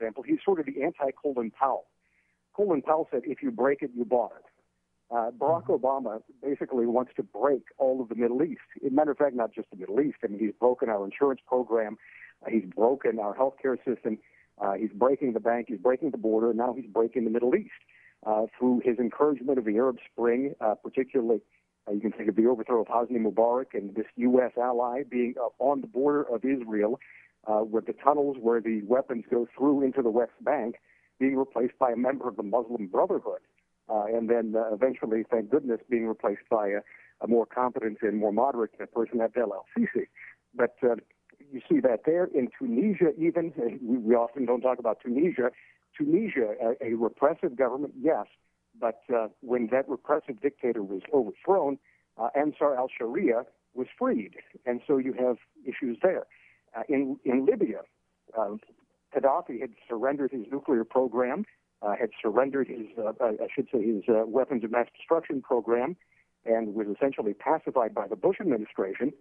example, he's sort of the anti-Colin Powell. Colin Powell said, if you break it, you bought it. Barack Obama basically wants to break all of the Middle East. As a matter of fact, not just the Middle East. I mean, he's broken our insurance program. He's broken our healthcare system. He's breaking the bank. He's breaking the border. And now he's breaking the Middle East through his encouragement of the Arab Spring, particularly you can think of the overthrow of Hosni Mubarak and this U.S. ally being on the border of Israel, with the tunnels where the weapons go through into the West Bank being replaced by a member of the Muslim Brotherhood. And then eventually, thank goodness, being replaced by a more competent and more moderate person, Abdel al-Sisi. But you see that there in Tunisia even. We often don't talk about Tunisia. Tunisia, a repressive government, yes, but when that repressive dictator was overthrown, Ansar al-Sharia was freed. And so you have issues there. In Libya, Gaddafi had surrendered his nuclear program, had surrendered his weapons of mass destruction program, and was essentially pacified by the Bush administration.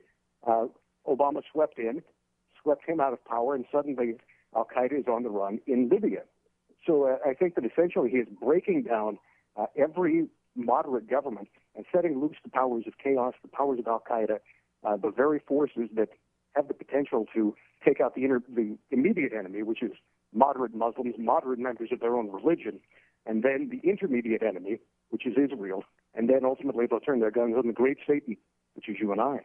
Obama swept him out of power, and suddenly al-Qaeda is on the run in Libya. So I think that essentially he is breaking down every moderate government and setting loose the powers of chaos, the powers of al-Qaeda, the very forces that have the potential to take out the immediate enemy, which is moderate Muslims, moderate members of their own religion, and then the intermediate enemy, which is Israel, and then ultimately they'll turn their guns on the great Satan, which is you and I.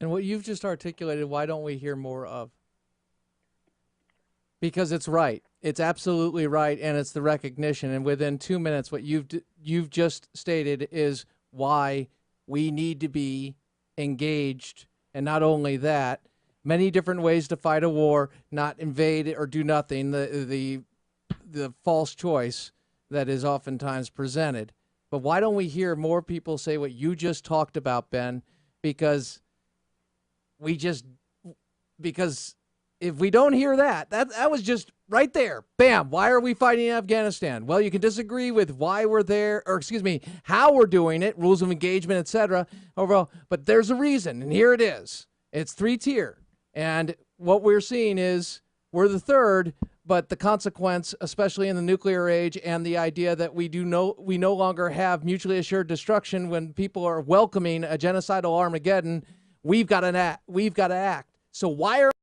And what you've just articulated, why don't we hear more of? Because it's right. It's absolutely right, and it's the recognition. And within 2 minutes, what you've just stated is why we need to be engaged. And not only that, many different ways to fight a war, not invade or do nothing, the false choice that is oftentimes presented. But why don't we hear more people say what you just talked about, Ben? Because if we don't hear that was just right there. Bam. Why are we fighting in Afghanistan? Well, you can disagree with why we're there, or excuse me, how we're doing it, rules of engagement, etc. Overall, but there's a reason, and here it is. It's 3-tier. And what we're seeing is we're the third, but the consequence, especially in the nuclear age, and the idea that we no longer have mutually assured destruction when people are welcoming a genocidal Armageddon, we've got to act. So why are